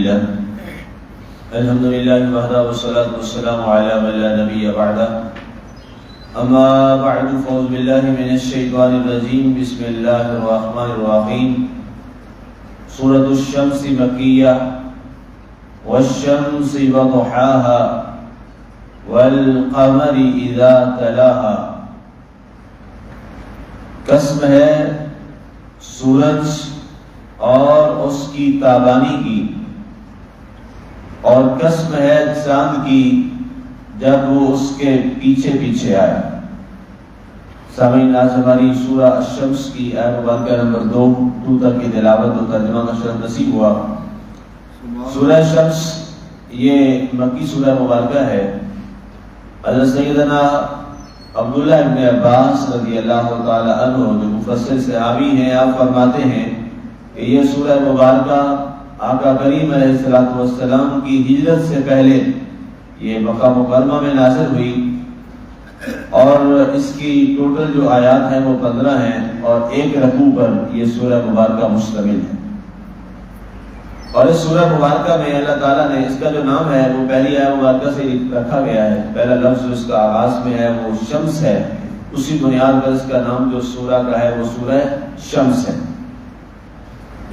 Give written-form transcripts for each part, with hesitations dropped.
لله الحمد لله وحده والصلاة والسلام على من لا نبي بعده أما بعد فأعوذ بالله من الشيطان الرجيم بسم الله الرحمن الرحيم سورة الشمس مكية والشمس وضحاها والقمر إذا تلاها قسم ہے سورج اور اس کی تابانی کی، اور قسم ہے چاند کی جب وہ اس کے پیچھے پیچھے آیا۔ سامعین، آج ہماری سورہ الشمس کی آیت مبارکہ نمبر 2 تک کی تلاوت و ترجمہ کا شرف نصیب ہوا۔ سورہ الشمس یہ مکی سورہ مبارکہ ہے۔ حضرت سیدنا عبداللہ ابن عباس رضی اللہ تعالی عنہ جو مفسر صحابی ہیں، آپ فرماتے ہیں کہ یہ سورہ مبارکہ آقا کریم علیہ السلام کی ہجرت سے پہلے یہ مکہ مکرمہ میں نازل ہوئی، اور اس کی ٹوٹل جو آیات ہیں وہ 15 ہیں، اور ایک رکوع پر یہ سورہ مبارکہ مشتمل ہے۔ اور اس سورہ مبارکہ میں اللہ تعالیٰ نے اس کا جو نام ہے وہ پہلی آیت مبارکہ سے رکھا گیا ہے۔ پہلا لفظ جو اس کا آغاز میں ہے وہ شمس ہے، اسی بنیاد پر اس کا نام جو سورہ کا ہے وہ سورہ شمس ہے۔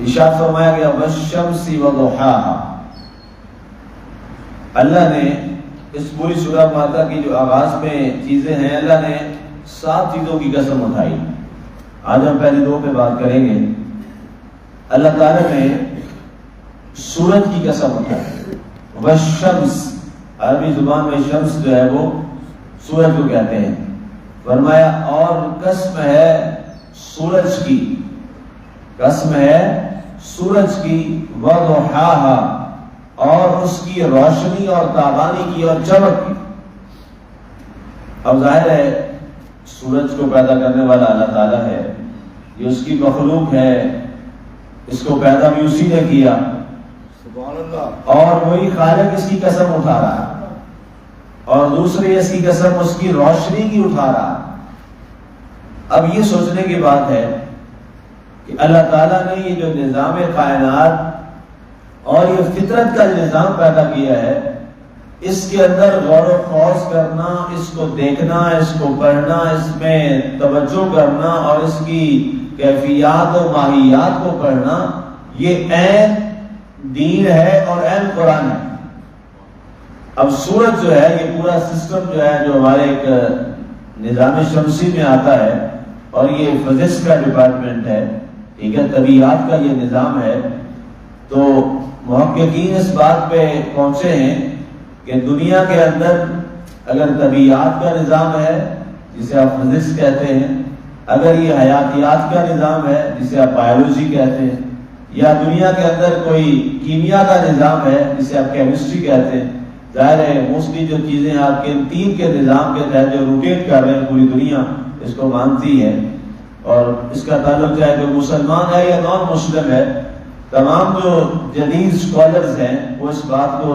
ارشاد فرمایا گیا والشمس وضحاها۔ اللہ نے اس پوری سورہ مبارکہ کی جو آغاز میں چیزیں ہیں، اللہ نے 7 چیزوں کی قسم اٹھائی۔ آج ہم پہلی 2 پہ بات کریں گے۔ اللہ تعالیٰ نے سورج کی قسم اٹھائی، والشمس، عربی زبان میں شمس جو ہے وہ سورج کو کہتے ہیں۔ فرمایا اور قسم ہے سورج کی، قسم ہے سورج کی، وضحاها، اور اس کی روشنی اور تابانی کی اور چمک کی۔ اب ظاہر ہے سورج کو پیدا کرنے والا اللہ تعالیٰ ہے، یہ اس کی مخلوق ہے، اس کو پیدا بھی اسی نے کیا، اور وہی خالق اس کی قسم اٹھا رہا ہے، اور دوسری اس کی قسم اس کی روشنی کی اٹھا رہا ہے۔ اب یہ سوچنے کی بات ہے کہ اللہ تعالیٰ نے یہ جو نظام کائنات اور یہ فطرت کا نظام پیدا کیا ہے، اس کے اندر غور و خوض کرنا، اس کو دیکھنا، اس کو پڑھنا، اس میں توجہ کرنا اور اس کی کیفیات و ماہیات کو پڑھنا، یہ عین دین ہے اور عین قرآن ہے۔ اب سورج جو ہے، یہ پورا سسٹم جو ہے جو ہمارے ایک نظام شمسی میں آتا ہے، اور یہ فزکس کا ڈپارٹمنٹ ہے، ٹھیک ہے، طبیعیات کا یہ نظام ہے۔ تو محققین اس بات پہ پہنچے ہیں کہ دنیا کے اندر اگر طبیعیات کا نظام ہے جسے آپ فزکس کہتے ہیں، اگر یہ حیاتیات کا نظام ہے جسے آپ بایولوجی کہتے ہیں، یا دنیا کے اندر کوئی کیمیا کا نظام ہے جسے آپ کیمسٹری کہتے ہیں، ظاہر ہے موسٹلی جو چیزیں آپ کے 3 کے نظام کے تحت جو روٹیٹ کر رہے ہیں پوری دنیا اس کو مانتی ہے، اور اس کا تعلق چاہے جو مسلمان ہے یا نان مسلم ہے، تمام جو جدید اسکالرز ہیں وہ اس بات کو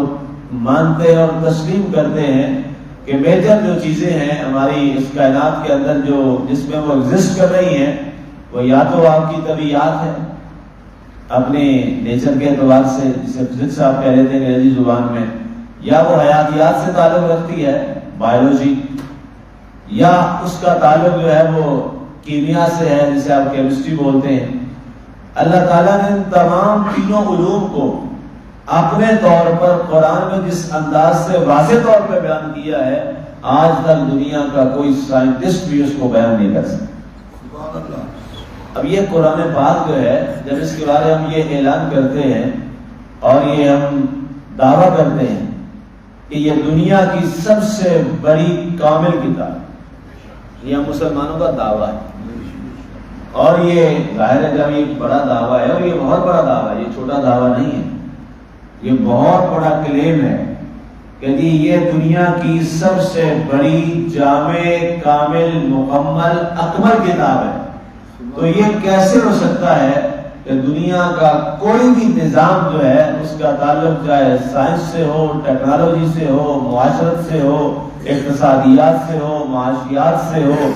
مانتے ہیں اور تسلیم کرتے ہیں کہ میجر جو چیزیں ہیں ہماری اس کائنات کے اندر جو جس میں وہ ایگزسٹ کر رہی ہیں، وہ یا تو آپ کی طبیعات ہے اپنے نیچر کے اعتبار سے، جسے فزکس آپ کہہ رہے تھے انگریزی زبان میں، یا وہ حیاتیات سے تعلق رکھتی ہے بایولوجی، یا اس کا تعلق جو ہے وہ کیمیا سے ہے جسے آپ کیمسٹری بولتے ہیں۔ اللہ تعالیٰ نے ان تمام تینوں علوم کو اپنے طور پر قرآن میں جس انداز سے واضح طور پہ بیان کیا ہے، آج تک دنیا کا کوئی سائنٹسٹ بھی اس کو بیان نہیں کر سکتا۔ اب یہ قرآن پاک جو ہے، جب اس کے بارے ہم یہ اعلان کرتے ہیں اور یہ ہم دعویٰ کرتے ہیں کہ یہ دنیا کی سب سے بڑی کامل کتاب، یہ مسلمانوں کا دعویٰ ہے، اور یہ ظاہر ہے جب یہ بڑا دعویٰ ہے، اور یہ بہت بڑا دعویٰ ہے، یہ چھوٹا دعویٰ نہیں ہے، یہ بہت بڑا کلیم ہے کہ یہ دنیا کی سب سے بڑی جامع کامل مکمل اکمل کتاب ہے۔ تو یہ کیسے ہو سکتا ہے کہ دنیا کا کوئی بھی نظام جو ہے اس کا تعلق چاہے سائنس سے ہو، ٹیکنالوجی سے ہو، معاشرت سے ہو، اقتصادیات سے ہو، معاشیات سے ہو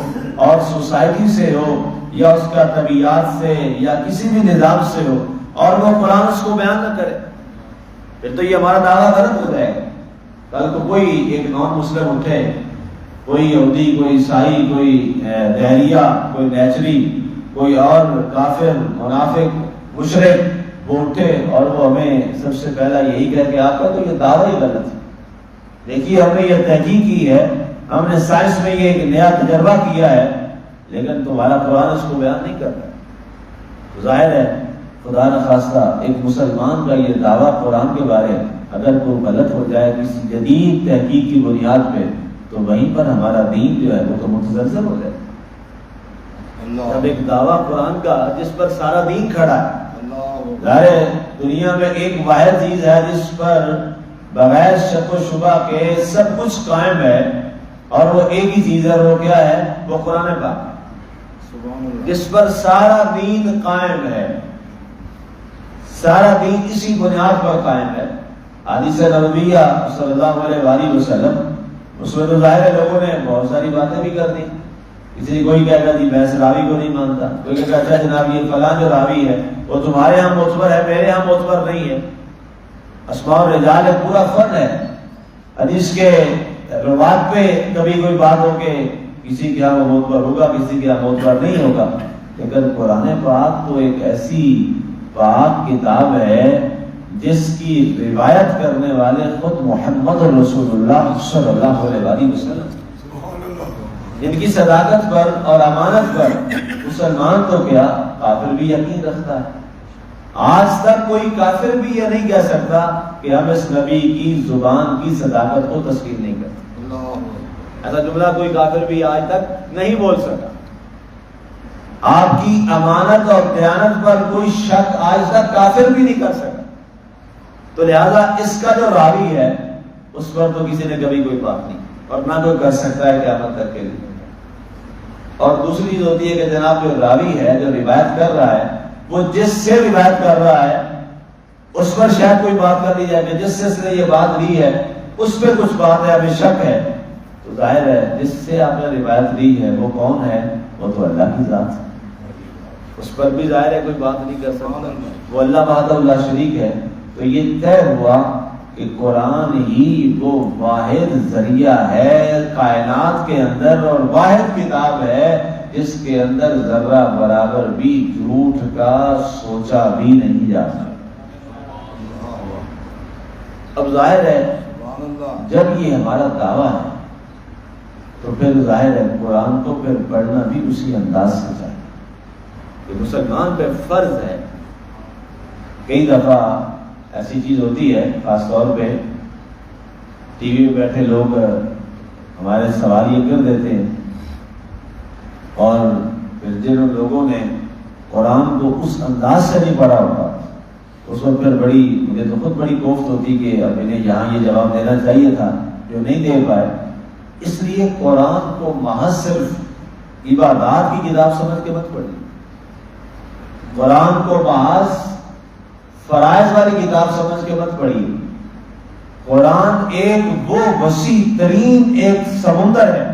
اور سوسائٹی سے ہو، یا اس کا طبیعیات سے یا کسی بھی نظام سے ہو، اور وہ قرآن اس کو بیان نہ کرے؟ پھر تو یہ ہمارا دعویٰ غلط ہو جائے گا. کل کو کوئی ایک نان مسلم اٹھے، کوئی یہودی، کوئی عیسائی، کوئی دہریہ، کوئی نیچری، کوئی اور کافر، منافق، مشرک، وہ اٹھے اور وہ ہمیں سب سے پہلا یہی کہہ کہ آپ کا تو یہ دعویٰ ہی غلط ہے. دیکھیے ہم نے یہ تحقیق کی ہے، ہم نے سائنس میں یہ ایک نیا تجربہ کیا ہے، لیکن تمہارا قرآن اس کو بیان نہیں کرتا. ظاہر ہے خدا نخواستہ ایک مسلمان کا یہ دعویٰ قرآن کے بارے اگر کوئی غلط ہو جائے کسی جدید تحقیق کی بنیاد پہ، تو وہیں پر ہمارا دین جو ہے وہ تو متزلزل ہو جائے. جب ایک دعویٰ قرآن کا جس پر سارا دین کھڑا ہے، ظاہر دنیا میں ایک واحد چیز ہے جس پر بغیر شک و شبہ کے سب کچھ قائم ہے، اور وہ ایک ہی چیز ہے، وہ کیا ہے؟ وہ قرآن پاک، جس پر سارا دین قائم ہے. سارا دین اسی بنیاد پر قائم ہے. حدیث نبویہ صلی اللہ علیہ وآلہ وسلم، اس میں تو ظاہر ہے لوگوں نے بہت ساری باتیں بھی کر دی. کسی کوئی کہتا جی میں اس راوی کو نہیں مانتا، کوئی کہتا ہے جناب یہ فلاں جو راوی ہے وہ تمہارے ہاں معتبر ہے، میرے ہاں معتبر نہیں ہے. اسماء الرجال ایک پورا فن ہے. حدیث کے روایت پہ کبھی کوئی بات ہو کہ کسی کے ہاں وہ معتبر ہوگا، کسی کے ہاں معتبر نہیں ہوگا. لیکن قرآن پاک تو ایک ایسی پاک کتاب ہے جس کی روایت کرنے والے خود محمد رسول اللہ صلی اللہ علیہ وآلہ وسلم. ان کی صداقت پر اور امانت پر مسلمان تو کیا کافر بھی یقین رکھتا ہے. آج تک کوئی کافر بھی یہ نہیں کہہ سکتا کہ ہم اس نبی کی زبان کی صداقت کو تسلیم نہیں کرتے. ایسا جملہ کوئی کافر بھی آج تک نہیں بول سکا. آپ کی امانت اور دیانت پر کوئی شک آج تک کافر بھی نہیں کر سکا. تو لہذا اس کا جو راوی ہے اس پر تو کسی نے کبھی کوئی بات نہیں، اور نہ کوئی کر سکتا ہے قیامت تک کے لیے. اور دوسری چیز ہوتی ہے کہ جناب جو راوی ہے، جو روایت کر رہا ہے، وہ جس سے روایت کر رہا ہے اس پر شاید کوئی بات کر لی جائے کہ جس سے اس نے یہ بات لی ہے اس پہ کچھ بات ہے، ابھی شک ہے. تو ظاہر ہے جس سے آپ نے روایت لی ہے وہ کون ہے؟ وہ تو اللہ کی ذات ہے. اس پر بھی ظاہر ہے کوئی بات نہیں کر سکتا، وہ اللہ وحدہ لا شریک ہے. تو یہ طے ہوا کہ قرآن ہی وہ واحد ذریعہ ہے کائنات کے اندر، اور واحد کتاب ہے جس کے اندر ذرہ برابر بھی جھوٹ کا سوچا بھی نہیں جا سکتا. اب ظاہر ہے جب یہ ہمارا دعویٰ ہے تو پھر ظاہر ہے قرآن کو پھر پڑھنا بھی اسی انداز سے چاہیے کہ مسلمان پہ فرض ہے. کئی دفعہ ایسی چیز ہوتی ہے، خاص طور پہ ٹی وی پہ بیٹھے لوگ ہمارے سوال یہ کر دیتے ہیں، اور پھر جن لوگوں نے قرآن کو اس انداز سے نہیں پڑھا ہوتا اس وقت پھر مجھے تو خود بڑی کوفت ہوتی کہ اب انہیں یہاں یہ جواب دینا چاہیے تھا جو نہیں دے پائے. اس لیے قرآن کو محض صرف عبادات کی کتاب سمجھ کے مت پڑھیے. قرآن کو محض فرائض والی کتاب سمجھ کے مت پڑھیے. قرآن ایک وہ وسیع ترین ایک سمندر ہے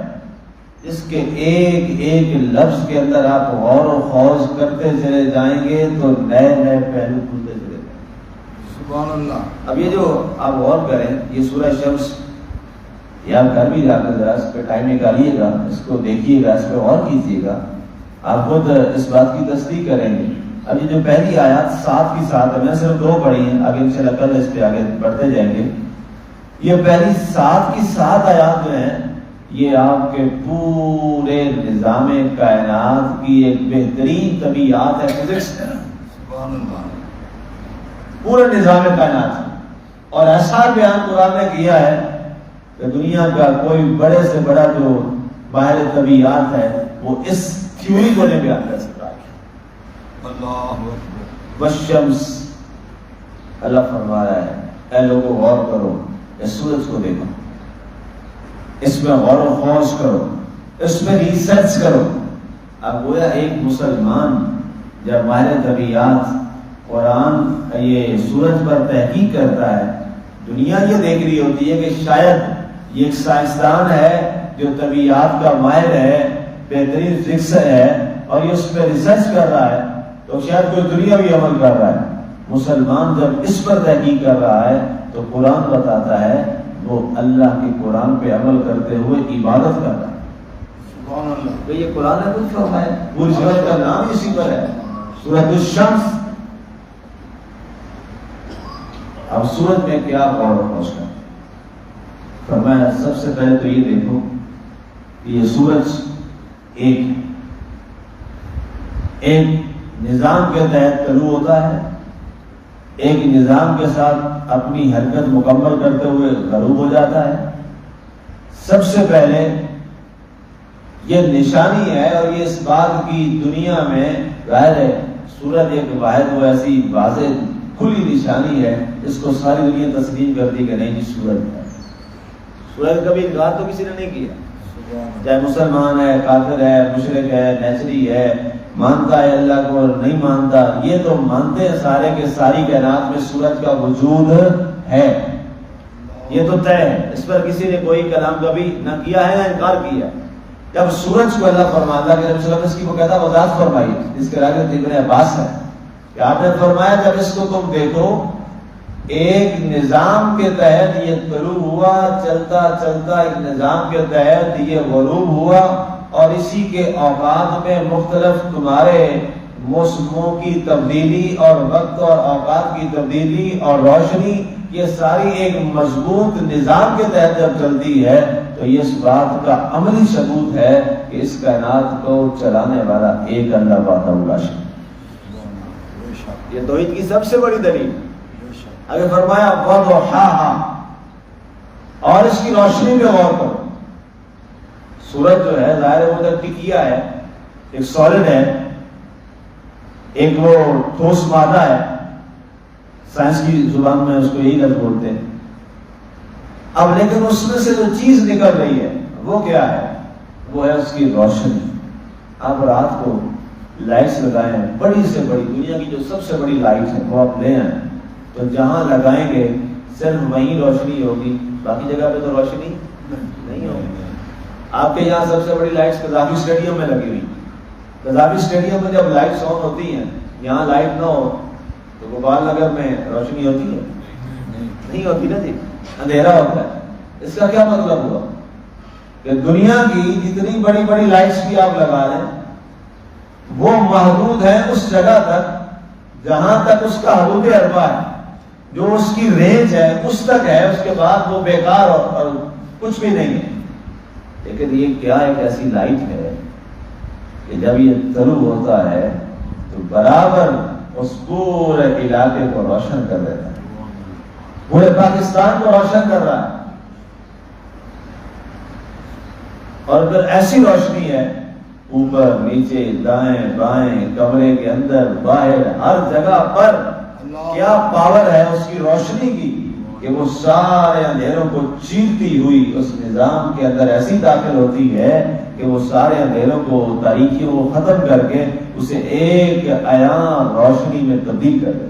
جس کے ایک ایک لفظ کے اندر آپ غور و خوض کرتے چلے جائیں گے تو نئے نئے پہلو کھلتے چلے جائیں گے. سبحان اللہ. اب یہ جو آپ غور کریں، یہ سورہ شمس، یہ آپ گھر بھی جا کر ذرا اس پہ ٹائم نکالیے گا، اس کو دیکھیے گا، اس پہ غور کیجیے گا، آپ خود اس بات کی تصدیق کریں گے. اب یہ جو پہلی آیات 7 کی 7 ہے، میں نے صرف 2 پڑھی ہیں، آگے انشاءاللہ کل اس پہ آگے بڑھتے جائیں گے. یہ پہلی 7 کی 7 آیات جو ہیں یہ آپ کے پورے نظام کائنات کی ایک بہترین طبیعت ہے، فزکس ہے. پورے نظام کائنات، اور ایسا بیان قرآن نے کیا ہے کہ دنیا کا کوئی بڑے سے بڑا جو باہر طبیعت ہے وہ اس تھیوری کو نہیں بیان کر سکتا ہے. والشمس، اللہ فرما رہا ہے اے لوگوں غور کرو، اس سورج کو دیکھو، اس میں غور و خوض کرو، اس میں ریسرچ کرو. اب گویا ایک مسلمان جب ماہر طبیعت قرآن یہ سورج پر تحقیق کرتا ہے، دنیا یہ دیکھ رہی ہوتی ہے کہ شاید یہ ایک سائنسدان ہے جو طبیعت کا ماہر ہے، بہترین فزکس ہے، اور یہ اس پہ ریسرچ کر رہا ہے، تو شاید کوئی دنیا بھی عمل کر رہا ہے. مسلمان جب اس پر تحقیق کر رہا ہے تو قرآن بتاتا ہے وہ اللہ کے قرآن پہ عمل کرتے ہوئے عبادت کر رہا ہے. سبحان اللہ. تو یہ قرآن نے کچھ فرمایا, پوری سورت کا نام اسی پر ہے, سورۃ الشمس. اب سورت میں کیا غور و خوض ہے؟ فرمایا سب سے پہلے تو یہ دیکھو کہ یہ سورج ایک نظام کے تحت طلوع ہوتا ہے, ایک نظام کے ساتھ اپنی حرکت مکمل کرتے ہوئے غروب ہو جاتا ہے. سب سے پہلے یہ نشانی ہے, اور یہ اس بات کی دنیا میں ظاہر ہے سورج ایک واحد و ایسی واضح کھلی نشانی ہے جس کو ساری دنیا تسلیم کرتی کہ نہیں جی سورج ہے. سورج کبھی انکار تو کسی نے نہیں کیا, چاہے مسلمان ہے, کافر ہے, مشرک ہے, نیچری ہے, مانتا ہے اللہ کو اور نہیں مانتا, یہ تو مانتے ہیں سارے کے ساری کائنات میں سورج کا وجود ہے, یہ تو طے ہے, اس پر کسی نے کوئی کلام کبھی نہ کیا ہے نہ انکار کیا. جب سورج کو اللہ فرماتا کہ جب اس کی باقاعدہ وضاحت فرمائی, اس کے راوی ابن عباس ہے کہ آپ نے فرمایا جب اس کو تم دیکھو ایک نظام کے تحت یہ طلوع ہوا, چلتا چلتا ایک نظام کے تحت یہ غروب ہوا, اور اسی کے اوقات میں مختلف تمہارے موسموں کی تبدیلی اور وقت اور اوقات کی تبدیلی اور روشنی, یہ ساری ایک مضبوط نظام کے تحت جب چلتی ہے تو یہ اس بات کا عملی ثبوت ہے کہ اس کائنات کو چلانے والا ایک اللہ وحدہ لا شریک. یہ توحید کی سب سے بڑی دلیل. اگر فرمایا وضحاہا, اور اس کی روشنی پہ غور کرو. سورج جو ہے ظاہر وہ جب ٹکیا ہے, ایک سالڈ ہے, ایک وہ ٹھوس مادہ ہے, سائنس کی زبان میں اس کو یہی لفظ بولتے ہیں. اب لیکن اس میں سے جو چیز نکل رہی ہے وہ کیا ہے؟ وہ ہے اس کی روشنی. آپ رات کو لائٹس لگائیں, بڑی سے بڑی دنیا کی جو سب سے بڑی لائٹ ہے وہ آپ لے آئیں, تو جہاں لگائیں گے صرف وہیں روشنی ہوگی, باقی جگہ پہ تو روشنی نہیں ہوگی. آپ کے یہاں سب سے بڑی لائٹس قذافی اسٹیڈیم میں لگی ہوئی. قذافی اسٹیڈیم میں جب لائٹس آن ہوتی ہیں, یہاں لائٹ نہ ہو تو گوپال نگر میں روشنی ہوتی ہے؟ نہیں ہوتی نا جی, اندھیرا ہوتا ہے. اس کا کیا مطلب ہوا کہ دنیا کی جتنی بڑی بڑی لائٹس بھی آپ لگا لیں وہ محدود ہے اس جگہ تک جہاں تک اس کا حدود اربع ہے, جو اس کی رینج ہے اس تک ہے, اس کے بعد وہ بیکار اور کچھ بھی نہیں ہے. لیکن یہ کیا ایک ایسی لائٹ ہے کہ جب یہ طلوع ہوتا ہے تو برابر اس پورے علاقے کو روشن کر دیتا ہے, پورے پاکستان کو روشن کر رہا ہے. اور پھر ایسی روشنی ہے اوپر نیچے دائیں بائیں کمرے کے اندر باہر ہر جگہ پر. کیا پاور ہے اس کی روشنی کی کہ وہ سارے اندھیروں کو چیرتی ہوئی اس نظام کے اندر ایسی داخل ہوتی ہے کہ وہ سارے اندھیروں کو, تاریکیوں کو ختم کر کے اسے ایک عیاں روشنی میں تبدیل کر دیتی.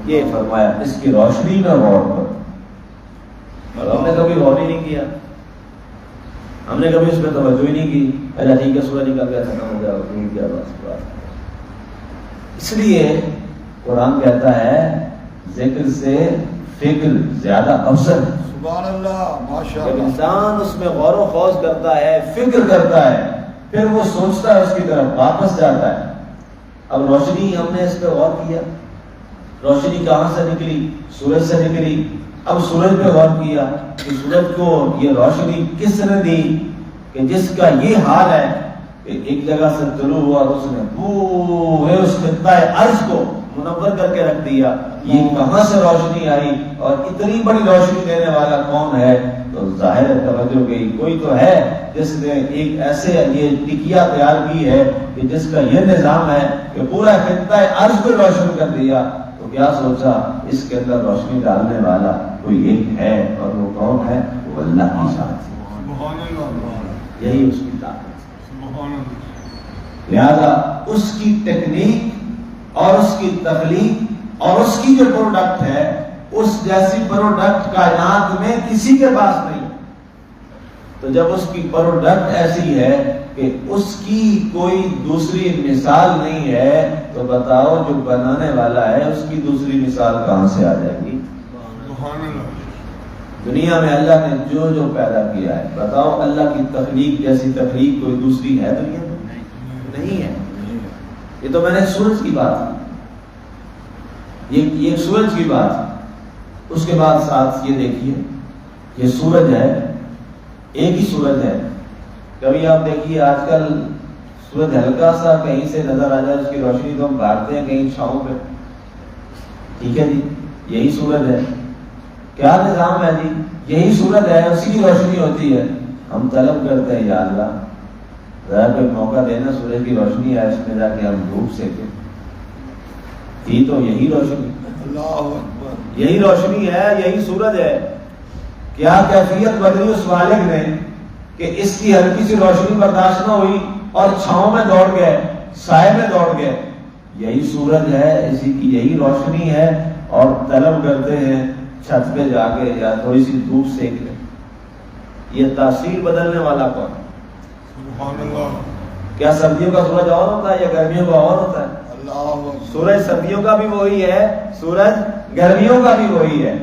یہ فرمایا اس کی روشنی میں غور کرو. اور ہم نے کبھی غور ہی نہیں کیا, ہم نے کبھی اس پہ توجہ ہی نہیں کی. پہلے ٹھیک ہے سورج نکل گیا, ختم ہو گیا, بس. اس لیے قرآن کہتا ہے ذکر سے فکر زیادہ افضل ہے. سبحان اللہ, ماشاءاللہ. جب انسان اس میں غور و خوض کرتا ہے, فکر کرتا ہے, پھر وہ سوچتا ہے, اس کی طرف واپس جاتا ہے. اب روشنی ہم نے اس پہ غور کیا, روشنی کہاں سے نکلی؟ سورج سے نکلی. اب سورج پہ غور کیا کہ سورج کو یہ روشنی کس نے دی کہ جس کا یہ حال ہے کہ ایک جگہ سے طلوع ہوا اور اس نے پورے اس خطہ ارض کو منور کر کے رکھ دیا. یہ کہاں سے روشنی آئی اور اتنی بڑی روشنی دینے والا کون ہے؟ تو ظاہر توجہ گئی, کوئی تو ہے جس نے ایک ایسے یہ ٹکیا تیار کی ہے کہ جس کا یہ نظام ہے کہ پورا خطہ ارض کو روشن کر دیا. تو کیا سوچا اس کے اندر روشنی ڈالنے والا کوئی ایک ہے, اور وہ کون ہے؟ وہ اللہ کی ذات ہے, یہی اس کی طاقت. لہذا اس کی ٹیکنیک اور اس کی تخلیق اور اس کی جو پروڈکٹ ہے, اس جیسی پروڈکٹ کائنات میں کسی کے پاس نہیں. تو جب اس کی پروڈکٹ ایسی ہے کہ اس کی کوئی دوسری مثال نہیں ہے، تو بتاؤ جو بنانے والا ہے اس کی دوسری مثال کہاں سے آ جائے گی؟ دنیا میں اللہ نے جو جو پیدا کیا ہے، بتاؤ اللہ کی تخلیق جیسی تخلیق کوئی دوسری ہے دنیا میں؟ نہیں ہے۔ یہ تو میں نے سورج کی بات کی، یہ سورج کی بات۔ اس کے بعد ساتھ یہ دیکھیے، یہ سورج ہے، ایک ہی سورج ہے۔ کبھی آپ دیکھیے آج کل سورج ہلکا سا کہیں سے نظر آ جائے، اس کی روشنی تو ہم بھاگتے ہیں کہیں چھاؤں پہ، ٹھیک ہے جی، یہی سورج ہے۔ کیا نظام ہے جی؟ یہی سورج ہے، اسی کی روشنی ہوتی ہے۔ ہم طلب کرتے ہیں یا اللہ ذرا کوئی موقع دینا، سورج کی روشنی ہے، اس میں جا کے ہم دھوپ سیکیں۔ تھی تو یہی روشنی، اللہ اکبر، یہی روشنی ہے، یہی سورج ہے۔ کیا کیفیت بدلی اس مالک نے کہ اس کی ہلکی سی روشنی برداشت نہ ہوئی اور چھاؤں میں دوڑ گئے، سائے میں دوڑ گئے۔ یہی سورج ہے، اسی کی یہی روشنی ہے، اور طلب کرتے ہیں چھت پہ جا کے یا تھوڑی سی دھوپ سیک لیں۔ یہ تاثیر بدلنے والا کون ہے؟ سبحان اللہ، کیا سردیوں کا سورج اور ہوتا ہے یا گرمیوں کا اور ہوتا ہے؟ اللہ اکبر، سورج سردیوں کا بھی وہی ہے، سورج گرمیوں کا بھی وہی ہے،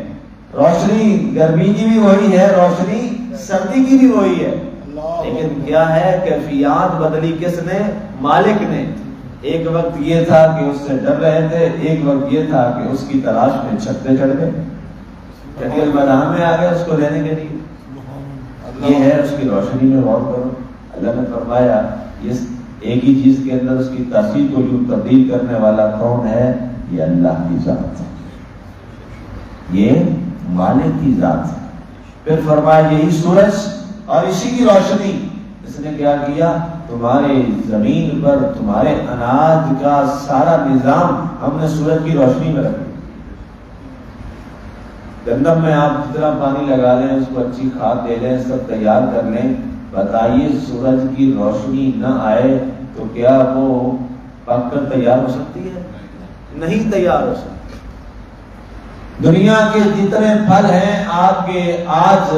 روشنی گرمی کی بھی وہی ہے، روشنی سردی کی بھی وہی ہے، لیکن کیا ہے کیفیات بدلی کس نے؟ مالک نے۔ ایک وقت یہ تھا کہ اس سے ڈر رہے تھے، ایک وقت یہ تھا کہ اس کی تلاش میں چھت پہ چڑھ گئے، چٹیل میدان میں آ گئے اس کو لینے کے لیے۔ یہ ہے اس کی روشنی میں غور کرو۔ اللہ نے فرمایا اس ایک ہی چیز کے اندر اس کی تاثیر کو جو تبدیل کرنے والا کون ہے؟ یہ اللہ کی ذات ہے، یہ مالک کی ذات ہے۔ پھر فرمایا یہی سورج اور اسی کی روشنی، اس نے کیا کیا؟ تمہارے زمین پر تمہارے اناج کا سارا نظام ہم نے سورج کی روشنی میں رکھا۔ گندم میں آپ جتنا پانی لگا لیں، اس کو اچھی کھاد دے لیں، سب تیار کر لیں، بتائیے سورج کی روشنی نہ آئے تو کیا وہ پک کر تیار ہو سکتی ہے؟ نہیں تیار ہو سکتی۔ دنیا کے جتنے پھل ہیں آپ کے، آج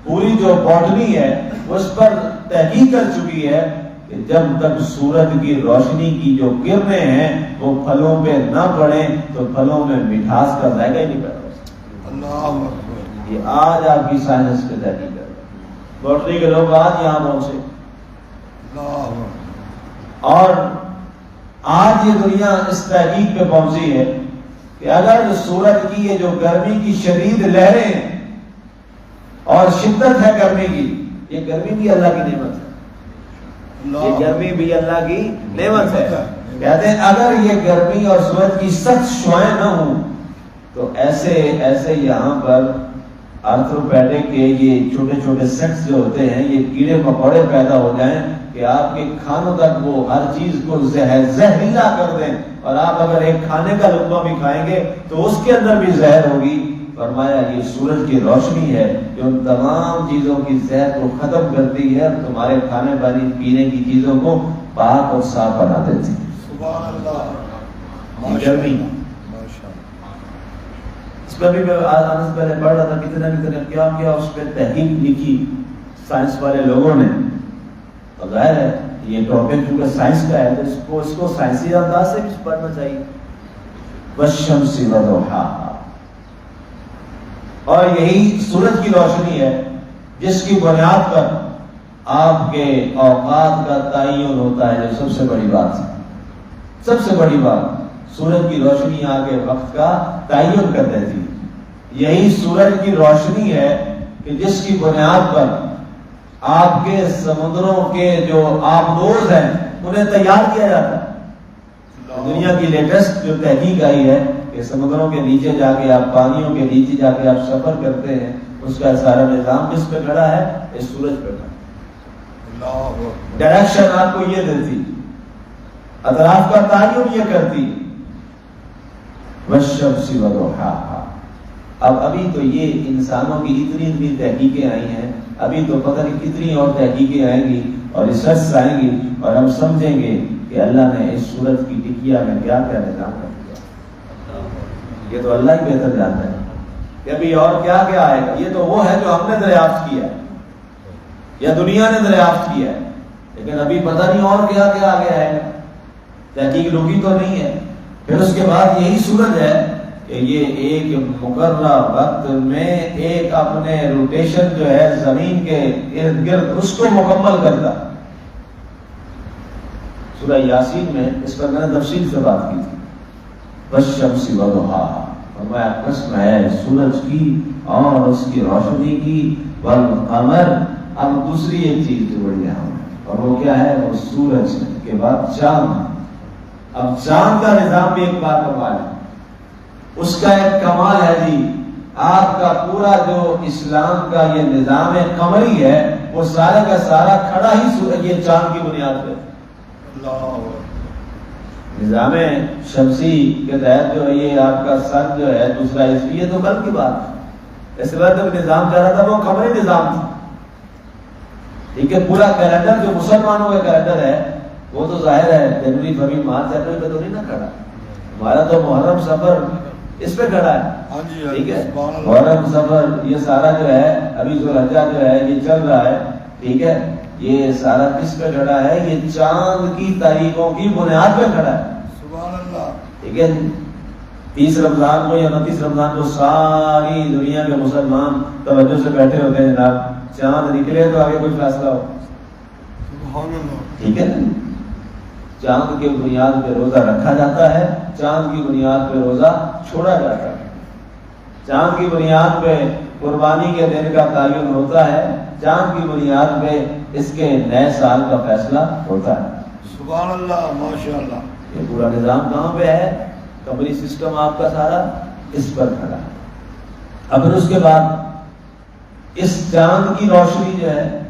پوری جو باٹنی ہے اس پر تحقیق کر چکی ہے کہ جب تک سورج کی روشنی کی جو کرنیں ہیں وہ پھلوں پہ نہ پڑیں تو پھلوں میں مٹھاس کا ذائقہ ہی نہیں پیدا ہو سکتا۔ اللہ اکبر، یہ آج آپ کی سائنس پہ تحقیق کر رہے ہیں، باٹنی کے لوگ آج یہاں پہنچے، اللہ اکبر، اور آج یہ دنیا اس تحقیق پہ پہنچی ہے کہ اگر سورج کی یہ جو گرمی کی شدید لہریں ہیں اور شدت ہے گرمی کی، یہ گرمی بھی اللہ کی نعمت ہے، یہ گرمی بھی اللہ کی نعمت ہے۔ کہتے ہیں اگر یہ گرمی اور سورج کی سخت شعاعیں نہ ہوں تو ایسے یہاں پر آرتھروپیڈک کے یہ چھوٹے چھوٹے سیٹس جو ہوتے ہیں، یہ کیڑے مکوڑے پیدا ہو جائیں کہ آپ کے کھانوں تک وہ ہر چیز کو زہریلا کر دیں، اور آپ اگر ایک کھانے کا لقمہ بھی کھائیں گے تو اس کے اندر بھی زہر ہوگی۔ فرمایا یہ سورج کی روشنی ہے جو ان تمام چیزوں کی زہر کو ختم کرتی ہے اور تمہارے کھانے پانی پینے کی چیزوں کو پاک اور صاف بنا دیتی ہے۔ سبحان اللہ، گرمی ماشاء اس پہ بھی میں آنے سے پہلے پڑھ رہا تھا، کتنے کیا اس پہ تحقیق لکھی سائنس والے لوگوں نے۔ اور ظاہر ہے یہ ٹاپک چونکہ سائنس کا ہے تو اس کو سائنسی انداز سے بھی پڑھنا چاہیے۔ والشمس وضحاها، اور یہی سورج کی روشنی ہے جس کی بنیاد پر آپ کے اوقات کا تعین ہوتا ہے، جو سب سے بڑی بات ہے، سب سے بڑی بات سورج کی روشنی آگے وقت کا تعین کر دیتی ہے۔ یہی سورج کی روشنی ہے کہ جس کی بنیاد پر آپ کے سمندروں کے جو آبدوز ہیں انہیں تیار کیا جاتا ہے۔ دنیا کی لیٹسٹ جو تحقیق آئی ہے کہ سمندروں کے نیچے جا کے آپ، پانیوں کے نیچے جا کے آپ سفر کرتے ہیں، اس کا سارا نظام کس پہ کھڑا ہے؟ اس سورج پہ کھڑا ہے۔ ڈائریکشن آپ کو یہ دیتی، اطراف کا تعین یہ کرتی۔ والشمس وضحاها، اب ابھی تو یہ انسانوں کی اتنی تحقیقیں آئی ہیں، ابھی تو پتہ نہیں کتنی اور تحقیقیں آئیں گی اور ریسرچ آئیں گی، اور ہم سمجھیں گے کہ اللہ نے اس سورج کی ٹکیا میں کیا کیا نظام کر دیا۔ یہ تو اللہ ہی بہتر جانتا ہے کہ ابھی اور کیا کیا آئے گا۔ یہ تو وہ ہے جو ہم نے دریافت کیا ہے یا دنیا نے دریافت کیا ہے، لیکن ابھی پتہ نہیں اور کیا کیا آگے آئے گا، تحقیق رکی تو نہیں ہے۔ پھر اس کے بعد یہی صورت ہے کہ یہ ایک مقررہ وقت میں ایک اپنے روٹیشن جو ہے زمین کے ارد گرد اس کو مکمل کرتا۔ سورہ یاسین میں اس پر میں نے تفصیل سے بات کی تھی، والشمس وضحاہا، فرمایا قسم ہے سورج کی اور اس کی روشنی کی، والقمر، اب دوسری ایک چیز جو بڑی اہم ہے اور وہ کیا ہے، وہ سورج کے بعد چاند۔ اب چاند کا نظام بھی ایک بات کمال ہے، اس کا ایک کمال ہے جی، آپ کا پورا جو اسلام کا یہ نظام قمری ہے وہ سارے کا سارا کھڑا ہی سورج یہ چاند کی بنیاد پہ۔ نظام شمسی کے تحت جو ہے یہ آپ کا سن جو ہے دوسرا عیسوی، یہ تو کل کی بات ہے، اس بعد جب نظام چل رہا تھا وہ قمری نظام تھا، ٹھیک ہے۔ پورا کیلنڈر جو مسلمانوں کا کیلنڈر ہے وہ تو ظاہر ہے جنوری فروری مارچ اپریل پہ تو نہیں نہ کھڑا، ہمارا تو محرم سفر اس پہ کھڑا ہے، ٹھیک ہے۔ محرم سفر یہ سارا جو ہے ابھی ذوالحجہ جو ہے یہ چل رہا ہے، ٹھیک ہے، یہ سارا کس پہ کھڑا ہے، یہ چاند کی تاریخوں کی بنیاد پہ کھڑا ہے، سبحان اللہ، ٹھیک ہے۔ 30 رمضان کو یا 29 رمضان کو ساری دنیا کے مسلمان توجہ سے بیٹھے ہوتے ہیں، جناب چاند نکلے تو آگے کوئی فیصلہ ہو، سبحان اللہ، ٹھیک ہے نا۔ چاند کے بنیاد پہ روزہ رکھا جاتا ہے، چاند کی بنیاد پہ روزہ چھوڑا جاتا ہے، چاند کی بنیاد پہ قربانی کے دن کا تعین ہوتا ہے، چاند کی بنیاد پہ اس کے نئے سال کا فیصلہ ہوتا ہے۔ سبحان اللہ، ماشاء اللہ۔ یہ پورا نظام کہاں پہ ہے، قمری سسٹم آپ کا سارا اس پر کھڑا ہے۔ اب پھر اس کے بعد اس چاند کی روشنی جو ہے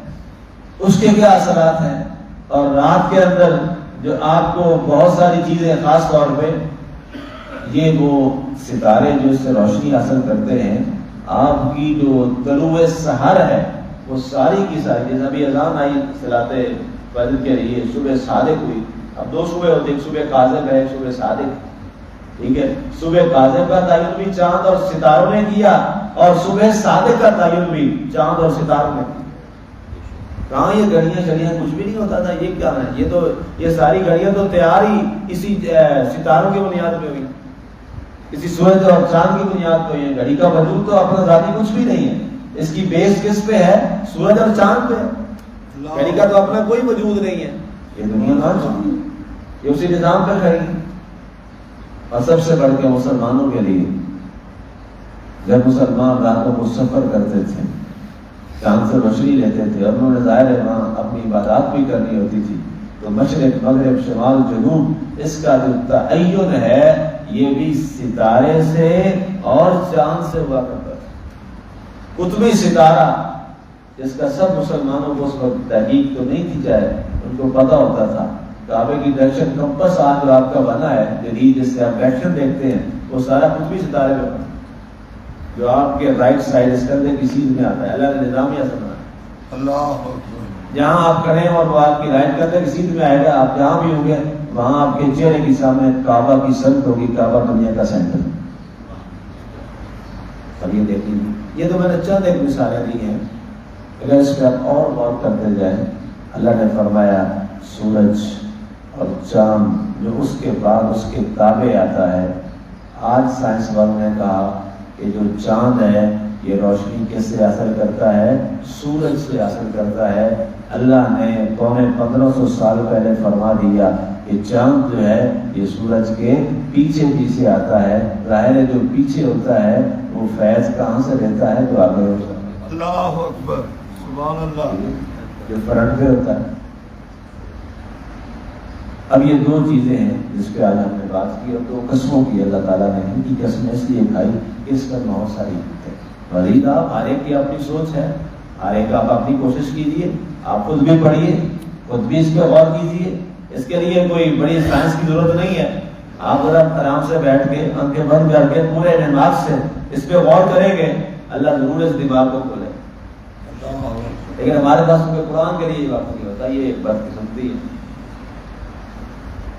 اس کے کیا اثرات ہیں، اور رات کے اندر جو آپ کو بہت ساری چیزیں، خاص طور پہ یہ وہ ستارے جو اس سے روشنی حاصل کرتے ہیں، آپ کی جو طلوع سحر ہے وہ ساری کی ساری، جیسے ابھی اذان آئی صلاۃ فجر کے لیے، صبح صادق ہوئی، اب 2 صبح ہوتے، ایک صبح کاذب ہے، ایک صبح صادق، ٹھیک ہے۔ صبح کاذب کا تعین بھی چاند اور ستاروں نے کیا، اور صبح صادق کا تعین بھی چاند اور ستاروں نے کیا۔ کہاں یہ گھڑیاں شڑیاں کچھ بھی نہیں ہوتا تھا، یہ کیا ہے، یہ تو یہ ساری گھڑیاں تو تیار ہی اسی ستاروں کی بنیاد پہ ہوئی، اسی سورج اور چاند کی بنیاد پہ ہوئی۔ گھڑی کا وجود تو اپنا ذاتی کچھ بھی نہیں ہے، اس کی بیس کس پہ ہے، سورج اور چاند پہ۔ گھڑی کا تو اپنا کوئی وجود نہیں ہے، یہ دنیا کہاں چلی، یہ اسی نظام پہ کھڑی۔ اور سب سے بڑھ کے مسلمانوں کے لیے جب مسلمان راتوں کو سفر کرتے تھے، چاند سے روشنی لیتے تھے، اور انہوں نے ظاہر ہے وہاں اپنی عبادات بھی کرنی ہوتی تھی، تو مشرق مغرب شمال جنوب اس کا جو تعین ہے یہ بھی ستارے سے اور چاند سے ہوا کرتا تھا۔ قطبی ستارہ جس کا سب مسلمانوں کو اس وقت تحقیق تو نہیں تھی، چاہے ان کو پتہ ہوتا تھا، کعبے کی ڈائریکشن کمپس آج جو آپ کا بنا ہے جدید، جس سے آپ ڈائریکشن دیکھتے ہیں، وہ سارا قطبی ستارے پہ بنا، جو آپ کے رائٹ سائڈ اس کندھے کی سیدھ میں آتا ہے، اللہ نے نظام ہی ایسا بنایا۔ اللہ اکبر، جہاں آپ کھڑے ہیں اور وہ آپ کی رائٹ کندھے کی سیدھ میں آئے گا، آپ جہاں بھی ہوں گے وہاں آپ کے چہرے کے سامنے کعبہ کی سمت ہوگی، کعبہ دنیا کا سینٹر۔ اب یہ دیکھ لیجیے، یہ تو میں نے چند ایک مثالیں دی ہیں، اگر اس پہ آپ اور غور کرتے جائیں، اللہ نے فرمایا سورج اور چاند جو اس کے بعد اس کے تابع آتا ہے۔ آج سائنس والوں نے کہا کہ جو چاند ہے یہ روشنی کس سے حاصل کرتا ہے، سورج سے حاصل کرتا ہے۔ اللہ نے 1500 سال پہلے فرما دیا کہ چاند جو ہے یہ سورج کے پیچھے پیچھے آتا ہے، ظاہر ہے جو پیچھے ہوتا ہے وہ فیض کہاں سے لیتا ہے، جو آگے ہوتا ہے، اللہ اکبر، سبحان اللہ، جو فرنٹ پہ ہوتا ہے۔ اب یہ 2 چیزیں ہیں جس پہ آج ہم نے بات کی، اور 2 قسموں کی اللہ تعالیٰ نے ان کی قسمیں اس لیے کھائی کہ اس پر بہت ساری ہے۔ مزید آپ ہر ایک کی اپنی سوچ ہے، ہر ایک آپ اپنی کوشش کیجیے، آپ خود بھی پڑھیے، خود بھی اس پہ غور کیجیے، اس کے لیے کوئی بڑی سائنس کی ضرورت نہیں ہے۔ آپ ذرا آرام سے بیٹھ کے آنکھیں بند کر کے پورے دماغ سے اس پہ غور کریں گے، اللہ ضرور اس دماغ کو کھولے۔ لیکن ہمارے پاس قرآن کے لیے یہ وقت نہیں ہوتا، یہ بدقسمتی ہے،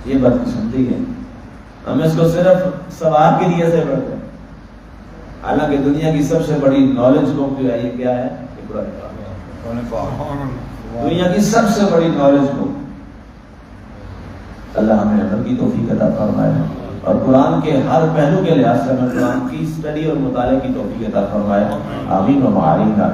یہ بدقسمتی ہے۔ ہم اس کو صرف ثواب کے لیے سے پڑھتے ہیں، حالانکہ دنیا کی سب سے بڑی نالج بک جو ہے یہ کیا ہے، قرآن پاک۔ دنیا کی سب سے بڑی نالج کو اللہ ہمیں عمل کی توفیق عطا فرمائے اور قرآن کے ہر پہلو کے لحاظ سے ہمیں قرآن کی اسٹڈی اور مطالعے کی توفیق عطا فرمائے. آمین و معارین کا